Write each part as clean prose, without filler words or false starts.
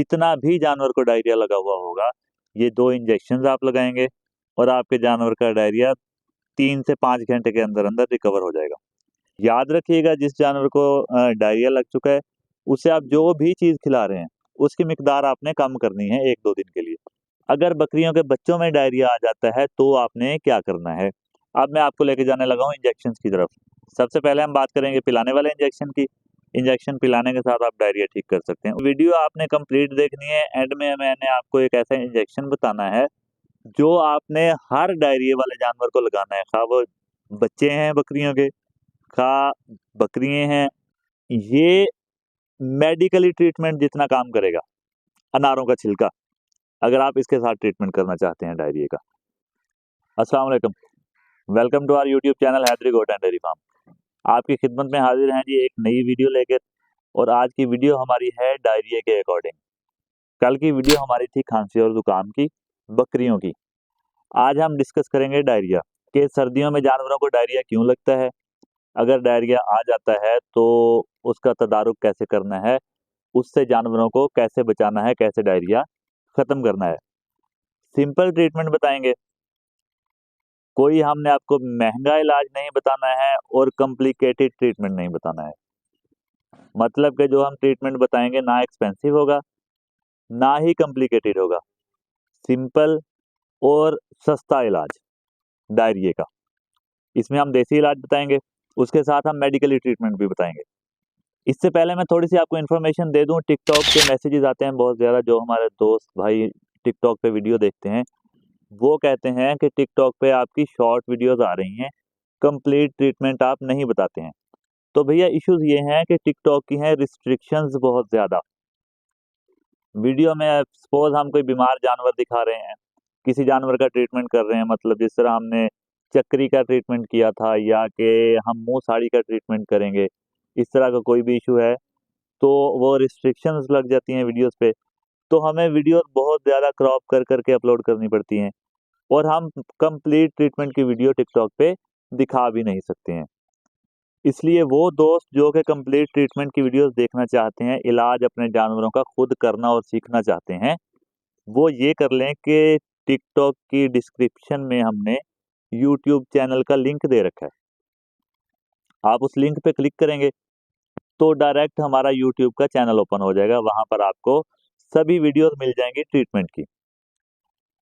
जितना भी जानवर को डायरिया लगा हुआ होगा, ये 2 इंजेक्शंस आप लगाएँगे और आपके जानवर का डायरिया 3 से 5 घंटे के अंदर-अंदर रिकवर हो जाएगा। याद रखिएगा जिस जानवर को डायरिया लग चुका है, उसे आप जो भी चीज़ खिला रहे हैं, उसकी मिकदार आपने कम करनी है 1-2 दिन के लिए। अगर बकरियों के बच्चों में डायरिया आ जाता है, तो आपने क्या करना है? अब मैं आपको लेके जाने लगा हूँ इंजेक्शंस की तरफ। सबसे पहले हम बात करेंगे पिलाने वाले इंजेक्शन की। इंजेक्शन पिलाने के साथ आप डायरिया ठीक कर सकते हैं। वीडियो आपने कंप्लीट देखनी है, एंड में मैंने आपको एक ऐसा इंजेक्शन बताना है, जो आपने हर डायरिया वाले जानवर को लगाना है, खा वो बच्चे हैं बकरियों के, खा बकरियाँ हैं। ये मेडिकली ट्रीटमेंट जितना काम करेगा, अनारों का छिलका, अगर आप इसके साथ ट्रीटमेंट करना चाहते हैं डायरिया का। अस्सलाम वालेकुम, welcome to our YouTube channel Haidari goat and dairy farm. आपकी खिदमत में हाजिर हैं जी एक नई वीडियो लेकर, और आज की वीडियो हमारी है डायरिया के अकॉर्डिंग। कल की वीडियो हमारी थी खांसी और जुकाम की, बकरियों की। आज हम डिस्कस करेंगे डायरिया कि सर्दियों में जानवरों को डायरिया क्यों लगता है, अगर डायरिया आ जाता है तो उसका तदारुक कैसे करना है, उससे जानवरों को कैसे बचाना है, कैसे डायरिया खत्म करना है। सिंपल ट्रीटमेंट बताएंगे, कोई हमने आपको महंगा इलाज नहीं बताना है और कॉम्प्लिकेटेड ट्रीटमेंट नहीं बताना है। मतलब कि जो हम ट्रीटमेंट बताएंगे ना एक्सपेंसिव होगा, ना ही कॉम्प्लिकेटेड होगा। सिंपल और सस्ता इलाज डायरिया का। इसमें हम देसी इलाज बताएंगे, उसके साथ हम मेडिकली ट्रीटमेंट भी बताएंगे। इससे पहले मैं थोड़ी सी आपको इन्फॉर्मेशन दे दूं, टिकटॉक के मैसेजेस आते हैं बहुत ज़्यादा, जो हमारे दोस्त भाई टिकटॉक पे वीडियो देखते हैं, वो कहते हैं कि टिकटॉक पे आपकी शॉर्ट वीडियोस आ रही हैं, कंप्लीट ट्रीटमेंट आप नहीं बताते हैं। तो भैया इश्यूज ये हैं कि टिकटॉक की हैं रिस्ट्रिक्शंस बहुत ज़्यादा। वीडियो में सपोज हम कोई बीमार जानवर दिखा रहे हैं, किसी जानवर का ट्रीटमेंट कर रहे हैं, मतलब जिस तरह हमने चक्री का ट्रीटमेंट किया था, या कि हम मुंह साड़ी का ट्रीटमेंट करेंगे, इस तरह का कोई भी इशू है, तो वो रिस्ट्रिक्शंस लग जाती हैं वीडियोस पे। तो हमें वीडियोस बहुत ज़्यादा क्रॉप कर करके अपलोड करनी पड़ती हैं, और हम कंप्लीट ट्रीटमेंट की वीडियो टिकटॉक पे दिखा भी नहीं सकते हैं। इसलिए वो दोस्त जो कि कंप्लीट ट्रीटमेंट की वीडियोस देखना चाहते हैं, इलाज अपने जानवरों का खुद करना और सीखना चाहते हैं, वो ये कर लें कि टिकटॉक की डिस्क्रिप्शन में हमने यूट्यूब चैनल का लिंक दे रखा है। आप उस लिंक पे क्लिक करेंगे तो डायरेक्ट हमारा यूट्यूब का चैनल ओपन हो जाएगा। वहाँ पर आपको सभी वीडियोस मिल जाएंगी ट्रीटमेंट की।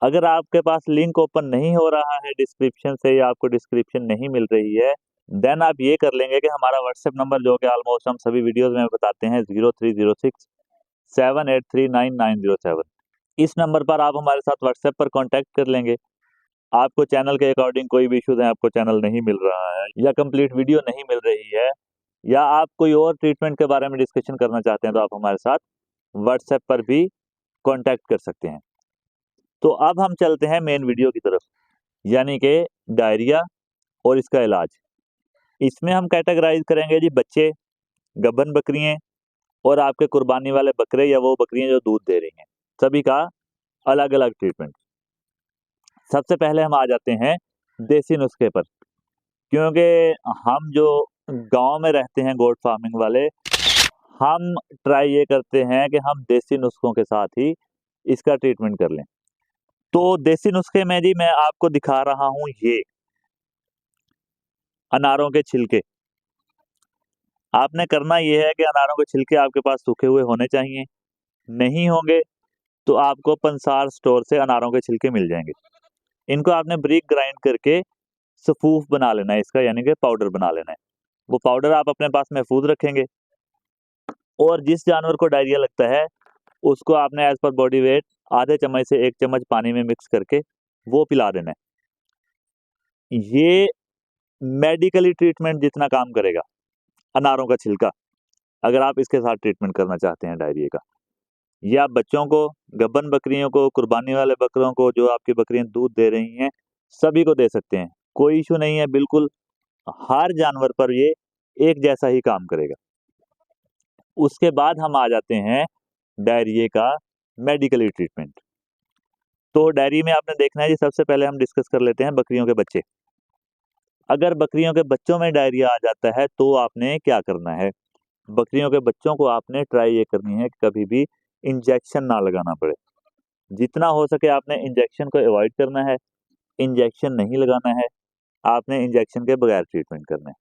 अगर आपके पास लिंक ओपन नहीं हो रहा है डिस्क्रिप्शन से, या आपको डिस्क्रिप्शन नहीं मिल रही है, देन आप ये कर लेंगे कि हमारा व्हाट्सएप नंबर, जो कि ऑलमोस्ट हम सभी वीडियोस में बताते हैं, 030678399907, इस नंबर पर आप हमारे साथ व्हाट्सएप पर कांटेक्ट कर लेंगे। आपको चैनल के अकॉर्डिंग कोई भी इश्यूज है, आपको चैनल नहीं मिल रहा है, या कंप्लीट वीडियो नहीं मिल रही है, या आप कोई और ट्रीटमेंट के बारे में डिस्कशन करना चाहते हैं, तो आप हमारे साथ व्हाट्सएप पर भी कांटेक्ट कर सकते हैं। तो अब हम चलते हैं मेन वीडियो की तरफ, यानी कि डायरिया और इसका इलाज। इसमें हम कैटेगराइज करेंगे जी बच्चे, गब्बन बकरियां, और आपके कुर्बानी वाले बकरे या वो बकरियां जो दूध दे रही हैं, सभी का अलग अलग ट्रीटमेंट। सबसे पहले हम आ जाते हैं देसी नुस्खे पर, क्योंकि हम जो गांव में रहते हैं गोट फार्मिंग वाले, हम ट्राई ये करते हैं कि हम देसी नुस्खों के साथ ही इसका ट्रीटमेंट कर लें। तो देसी नुस्खे में जी मैं आपको दिखा रहा हूँ ये अनारों के छिलके। आपने करना ये है कि अनारों के छिलके आपके पास सूखे हुए होने चाहिए। नहीं होंगे तो आपको पंसार स्टोर से अनारों के छिलके मिल जाएंगे। इनको आपने बारीक ग्राइंड करके सफूफ बना लेना है इसका, यानी कि पाउडर बना लेना है। वो पाउडर आप अपने पास महफूज रखेंगे, और जिस जानवर को डायरिया लगता है उसको आपने एज पर बॉडी वेट आधे चम्मच से 1 चम्मच पानी में मिक्स करके वो पिला देना है। ये मेडिकली ट्रीटमेंट जितना काम करेगा, अनारों का छिलका, अगर आप इसके साथ ट्रीटमेंट करना चाहते हैं डायरिया का। ये आप बच्चों को, गब्बन बकरियों को, कुर्बानी वाले बकरों को, जो आपकी बकरियां दूध दे रही हैं, सभी को दे सकते हैं। कोई इशू नहीं है, बिल्कुल हर जानवर पर ये एक जैसा ही काम करेगा। उसके बाद हम आ जाते हैं डायरिया का मेडिकली ट्रीटमेंट। तो डायरिया में आपने देखना है जी, सबसे पहले हम डिस्कस कर लेते हैं बकरियों के बच्चे। अगर बकरियों के बच्चों में डायरिया आ जाता है तो आपने क्या करना है? बकरियों के बच्चों को आपने ट्राई ये करनी है कि कभी भी इंजेक्शन ना लगाना पड़े। जितना हो सके आपने इंजेक्शन को अवॉइड करना है, इंजेक्शन नहीं लगाना है, आपने इंजेक्शन के बगैर ट्रीटमेंट करना है।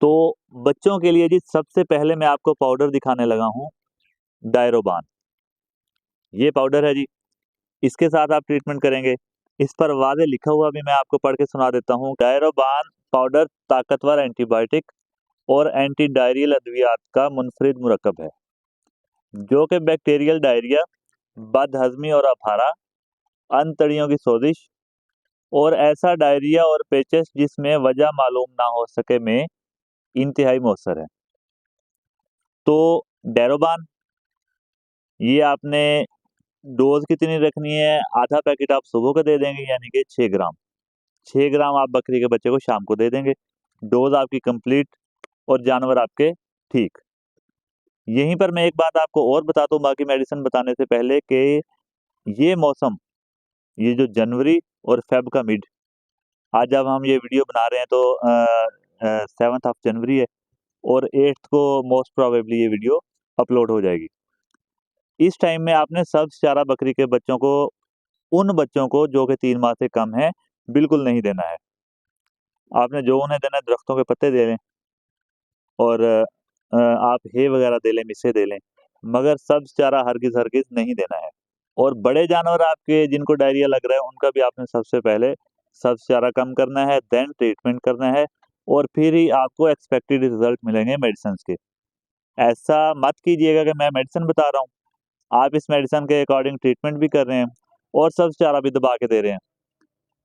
तो बच्चों के लिए जी सबसे पहले मैं आपको पाउडर दिखाने लगा हूँ, डायरोबान। ये पाउडर है जी, इसके साथ आप ट्रीटमेंट करेंगे। इस पर वाज़े लिखा हुआ भी मैं आपको पढ़ के सुना देता हूँ। डायरोबान पाउडर ताकतवर एंटीबायोटिक और एंटी डायरियल अद्वियात का मुनफरिद मुरक्कब है, जो कि बैक्टीरियल डायरिया, बदहज़मी और अफारा, अंतड़ियों की सोजिश और ऐसा डायरिया और पेचिश जिसमें वजह मालूम ना हो सके में इंतहाई मौसर है। तो डायरोबान, ये आपने डोज कितनी रखनी है? आधा पैकेट आप सुबह को दे देंगे, यानी कि 6 ग्राम। 6 ग्राम आप बकरी के बच्चे को शाम को दे देंगे। डोज आपकी कंप्लीट और जानवर आपके ठीक। यहीं पर मैं एक बात आपको और बता दूं बाकी मेडिसिन बताने से पहले कि ये मौसम, ये जो जनवरी और फेब का मिड, आज जब हम ये वीडियो बना रहे हैं तो 7th ऑफ जनवरी है और 8th को मोस्ट प्रोबेबली ये वीडियो अपलोड हो जाएगी। इस टाइम में आपने सब्ज चारा बकरी के बच्चों को, उन बच्चों को जो कि 3 माह से कम है, बिल्कुल नहीं देना है। आपने जो उन्हें देना है दरख्तों के पत्ते दे लें और आप हे वगैरह दे लें, मिस्से दे लें, मगर सब्ज चारा हरगिज़ नहीं देना है। और बड़े जानवर आपके जिनको डायरिया लग रहा है, उनका भी आपने सबसे पहले सब्ज चारा कम करना है, देन ट्रीटमेंट करना है और फिर ही आपको एक्सपेक्टेड रिजल्ट मिलेंगे मेडिसिन के। ऐसा मत कीजिएगा कि मैं मेडिसिन बता रहा हूँ, आप इस मेडिसिन के अकॉर्डिंग ट्रीटमेंट भी कर रहे हैं और सब्ज चारा भी दबा के दे रहे हैं।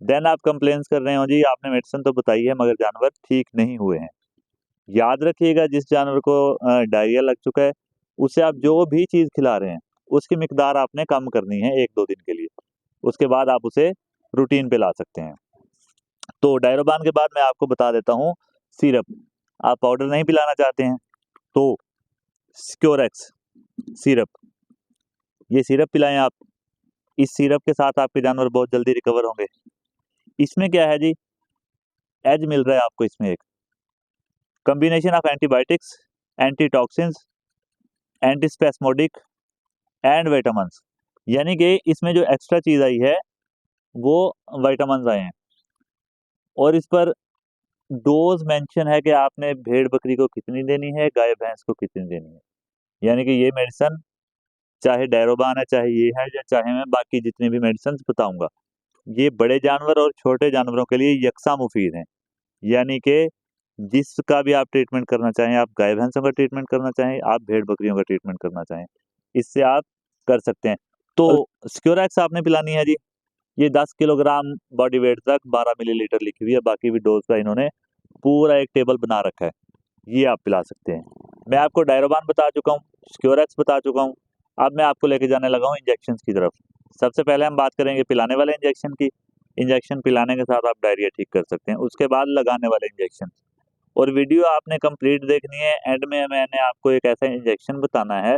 देन आप कंप्लेंट्स कर रहे हो जी आपने मेडिसिन तो बताई है मगर जानवर ठीक नहीं हुए हैं। याद रखिएगा, जिस जानवर को डायरिया लग चुका है, उसे आप जो भी चीज़ खिला रहे हैं, उसकी मिकदार आपने कम करनी है 1-2 दिन के लिए। उसके बाद आप उसे रूटीन पे ला सकते हैं। तो डायरोबान के बाद मैं आपको बता देता हूँ सिरप। आप पाउडर नहीं पिलाना चाहते हैं, तो स्क्योरेक्स सिरप, ये सिरप पिलाएँ आप। इस सिरप के साथ आपके जानवर बहुत जल्दी रिकवर होंगे। इसमें क्या है जी, एज मिल रहा है आपको इसमें एक combination of antibiotics, antitoxins, antispasmodic and vitamins, यानी कि इसमें जो एक्स्ट्रा चीज़ आई है वो विटामिन्स आए हैं। और इस पर डोज मेंशन है कि आपने भेड़ बकरी को कितनी देनी है, गाय भैंस को कितनी देनी है। यानी कि ये मेडिसिन, चाहे डायरोबान है, चाहे ये है, या चाहे मैं बाकी जितनी भी मेडिसिन बताऊंगा, ये बड़े जानवर और छोटे जानवरों के लिए यकसा मुफीद हैं। यानी कि जिसका भी आप ट्रीटमेंट करना चाहें, आप गाय भैंसों का ट्रीटमेंट करना चाहें, आप भेड़ बकरियों का ट्रीटमेंट करना चाहें, इससे आप कर सकते हैं। तो स्क्योरैक्स आपने पिलानी है जी, ये 10 किलोग्राम बॉडी वेट तक 12 मिलीलीटर लिखी हुई है, बाकी भी डोज का इन्होंने पूरा एक टेबल बना रखा है, ये आप पिला सकते हैं। मैं आपको डायरोबान बता चुका हूँ, स्क्योरैक्स बता चुका हूँ, अब मैं आपको लेके जाने लगा हूँ इंजेक्शन की तरफ। सबसे पहले हम बात करेंगे पिलाने वाले इंजेक्शन की। इंजेक्शन पिलाने के साथ आप डायरिया ठीक कर सकते हैं। उसके बाद लगाने वाले इंजेक्शन, और वीडियो आपने कंप्लीट देखनी है। एंड में मैंने आपको एक ऐसा इंजेक्शन बताना है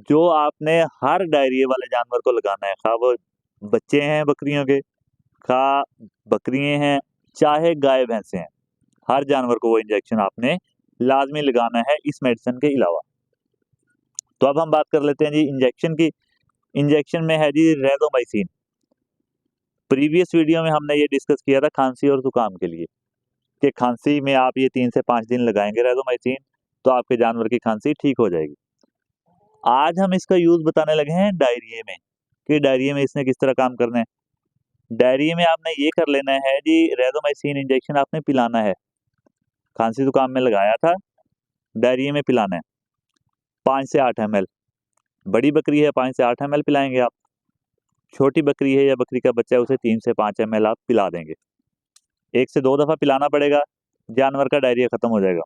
जो आपने हर डायरिया वाले जानवर को लगाना है, खा वो बच्चे हैं बकरियों के, खा बकरियां हैं, चाहे गाय भैंसे हैं, हर जानवर को वो इंजेक्शन आपने लाजमी लगाना है इस मेडिसिन के अलावा। तो अब हम बात कर लेते हैं जी इंजेक्शन की। इंजेक्शन में है जी रेदोमाइसिन। प्रीवियस वीडियो में हमने ये डिस्कस किया था खांसी और जुकाम के लिए कि खांसी में आप ये 3 से 5 दिन लगाएंगे रेदोमाइसिन, तो आपके जानवर की खांसी ठीक हो जाएगी। आज हम इसका यूज बताने लगे हैं डायरिया में, कि डायरिया में इसने किस तरह काम करना है। डायरिया में आपने ये कर लेना है जी, रेदोमाइसिन इंजेक्शन आपने पिलाना है। खांसी जुकाम में लगाया था, डायरिया में पिलाना है 5 से 8 ml। बड़ी बकरी है 5 से 8 ml पिलाएंगे आप, छोटी बकरी है या बकरी का बच्चा है उसे 3 से 5 ml आप पिला देंगे। 1 से 2 दफ़ा पिलाना पड़ेगा, जानवर का डायरिया खत्म हो जाएगा।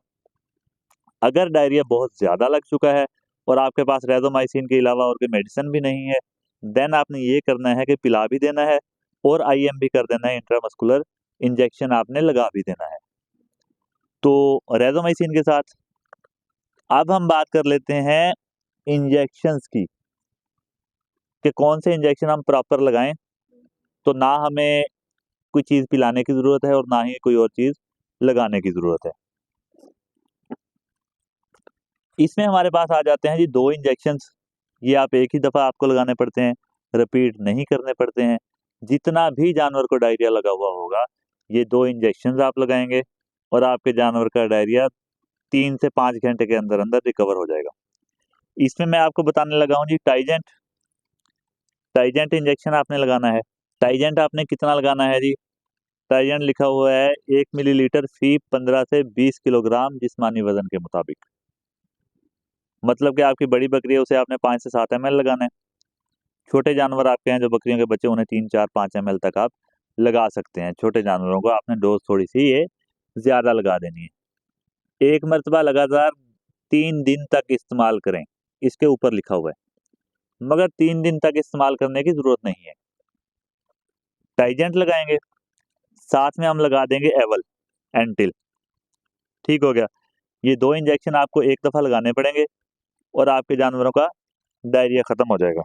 अगर डायरिया बहुत ज़्यादा लग चुका है और आपके पास रेदोमाइसिन के अलावा और कोई मेडिसिन भी नहीं है, देन आपने ये करना है कि पिला भी देना है और आईएम भी कर देना है, इंट्रामस्कुलर इंजेक्शन आपने लगा भी देना है। तो रेदोमाइसिन के साथ अब हम बात कर लेते हैं इंजेक्शंस की, कि कौन से इंजेक्शन हम प्रॉपर लगाएं, तो ना हमें कोई चीज़ पिलाने की ज़रूरत है और ना ही कोई और चीज़ लगाने की ज़रूरत है। इसमें हमारे पास आ जाते हैं जी 2 इंजेक्शंस, ये आप एक ही दफ़ा आपको लगाने पड़ते हैं, रिपीट नहीं करने पड़ते हैं। जितना भी जानवर को डायरिया लगा हुआ होगा, ये 2 इंजेक्शंस आप लगाएँगे और आपके जानवर का डायरिया 3 से 5 घंटे के अंदर-अंदर रिकवर हो जाएगा। इसमें मैं आपको बताने लगा हूँ जी टाइजेंट। टाइजेंट इंजेक्शन आपने लगाना है। टाइजेंट आपने कितना लगाना है जी? टाइजेंट लिखा हुआ है 1 मिलीलीटर फ़ी 15 से 20 किलोग्राम जिस्मानी वज़न के मुताबिक। मतलब कि आपकी बड़ी बकरी है उसे आपने 5 से 7 एमएल लगाना है। छोटे जानवर आपके हैं जो बकरियों के बच्चे उन्हें 3, 4, 5 एमएल तक आप लगा सकते हैं। छोटे जानवरों को आपने डोज़ थोड़ी-सी ये ज़्यादा लगा देनी है। एक मर्तबा लगातार 3 दिन तक इस्तेमाल करें, इसके ऊपर लिखा हुआ है। मगर 3 दिन तक इस्तेमाल करने की ज़रूरत नहीं है। टाइजेंट लगाएँगे, साथ में हम लगा देंगे एवल, एंटिल। ठीक हो गया। ये 2 इंजेक्शन आपको एक दफ़ा लगाने पड़ेंगे और आपके जानवरों का डायरिया खत्म हो जाएगा।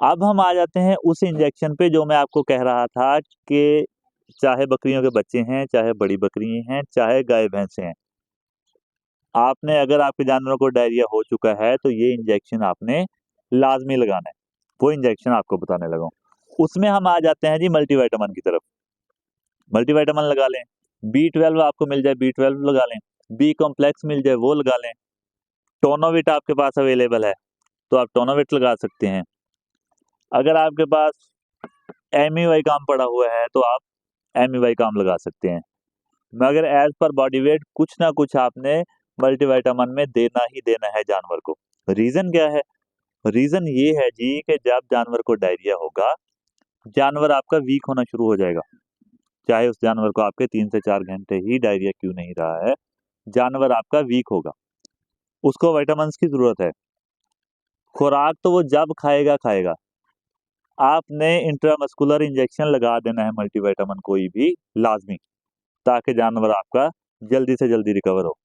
अब हम आ जाते हैं उस इंजेक्शन पे जो मैं आपको कह रहा था कि चाहे बकरियों के बच्चे हैं, चाहे बड़ी बकरी हैं, चाहे गाय-भैंसे हैं। आपने अगर आपके जानवरों को डायरिया हो चुका है तो ये इंजेक्शन आपने लाज़मी लगाना है। वो इंजेक्शन आपको बताने लगा हूँ। उसमें हम आ जाते हैं जी मल्टीविटामिन की तरफ। मल्टीविटामिन लगा लें, बी12 आपको मिल जाए बी12 लगा लें, बी कॉम्प्लेक्स मिल जाए वो लगा लें। टोनोविट आपके पास अवेलेबल है, तो आप टोनोविट लगा सकते हैं। अगर आपके पास एमिवाइकाम पड़ा हुआ है, तो आप एमिवाइकाम लगा सकते हैं। मगर एज़ पर बॉडी वेट कुछ ना कुछ आपने मल्टीविटामिन में देना ही देना है जानवर को। रीज़न क्या है? रीज़न ये है जी कि जब जानवर को डायरिया होगा, जानवर आपका वीक होना शुरू हो जाएगा। चाहे उस जानवर को आपके 3 से 4 घंटे ही डायरिया क्यों नहीं रहा है, जानवर आपका वीक होगा। उसको विटामिन्स की ज़रूरत है। खुराक तो वो जब खाएगा, खाएगा। आपने इंट्रामस्कुलर इंजेक्शन लगा देना है मल्टीविटामिन कोई भी लाज़मी, ताकि जानवर आपका जल्दी से जल्दी रिकवर हो।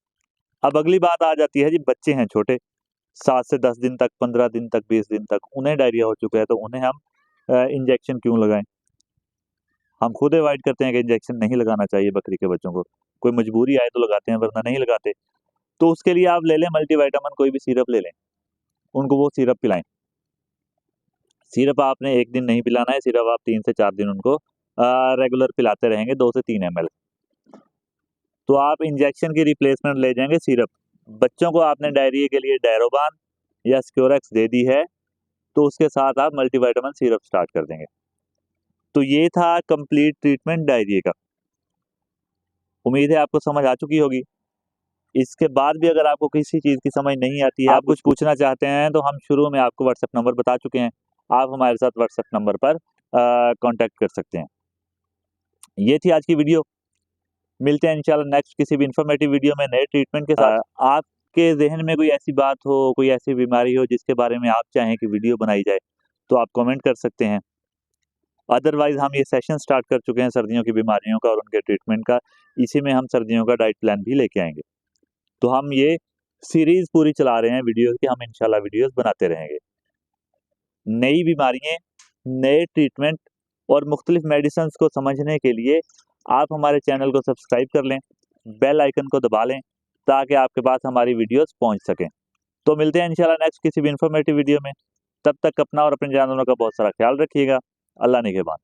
अब अगली बात आ जाती है जी बच्चे हैं छोटे, 7 से 10 दिन तक, 15 दिन तक, 20 दिन तक, उन्हें डायरिया हो चुका है तो उन्हें हम इंजेक्शन क्यों लगाएँ? हम खुद अवॉइड करते हैं कि इंजेक्शन नहीं लगाना चाहिए बकरी के बच्चों को। कोई मजबूरी आए तो लगाते हैं वरना नहीं लगाते। तो उसके लिए आप ले लें मल्टीविटामिन कोई भी सिरप ले लें, उनको वो सिरप पिलाएँ। सिरप आपने 1 दिन नहीं पिलाना है, सिरप आप 3 से 4 दिन उनको रेगुलर पिलाते रहेंगे 2 से 3 एमएल। तो आप इंजेक्शन की रिप्लेसमेंट ले जाएँगे सिरप। बच्चों को आपने डायरिया के लिए डायरोबान या स्क्योरेक्स दे दी है, तो उसके साथ आप मल्टीविटामिन सिरप स्टार्ट कर देंगे। तो ये था कंप्लीट ट्रीटमेंट डायरिया का। उम्मीद है आपको समझ आ चुकी होगी। इसके बाद भी अगर आपको किसी चीज़ की समझ नहीं आती है, आप कुछ पूछना चाहते हैं, तो हम शुरू में आपको व्हाट्सएप नंबर बता चुके हैं। आप हमारे साथ व्हाट्सएप नंबर पर कॉन्टैक्ट कर सकते हैं। ये थी आज की वीडियो। मिलते हैं इंशाल्लाह नेक्स्ट किसी भी इन्फॉर्मेटिव वीडियो में नए ट्रीटमेंट के साथ। आपके ज़हन में कोई ऐसी बात हो, कोई ऐसी बीमारी हो जिसके बारे में आप चाहें कि वीडियो बनाई जाए, तो आप कमेंट कर सकते हैं। अदरवाइज़ हम ये सेशन स्टार्ट कर चुके हैं सर्दियों की बीमारियों का और उनके ट्रीटमेंट का। इसी में हम सर्दियों का डाइट प्लान भी लेके आएँगे। तो हम ये सीरीज़ पूरी चला रहे हैं वीडियोज़ की, हम इंशाल्लाह वीडियोज़ बनाते रहेंगे। नई बीमारियाँ, नए ट्रीटमेंट और मुख्तलिफ मेडिसिन्स को समझने के लिए आप हमारे चैनल को सब्सक्राइब कर लें, बेल आइकन को दबा लें, ताकि आपके पास हमारी वीडियोज़ पहुँच सकें। तो मिलते हैं इंशाल्लाह नेक्स्ट किसी भी इन्फॉर्मेटिव वीडियो में। तब तक अपना और अपने जानवरों का बहुत सारा ख्याल रखिएगा। अल्लाह निगहबान।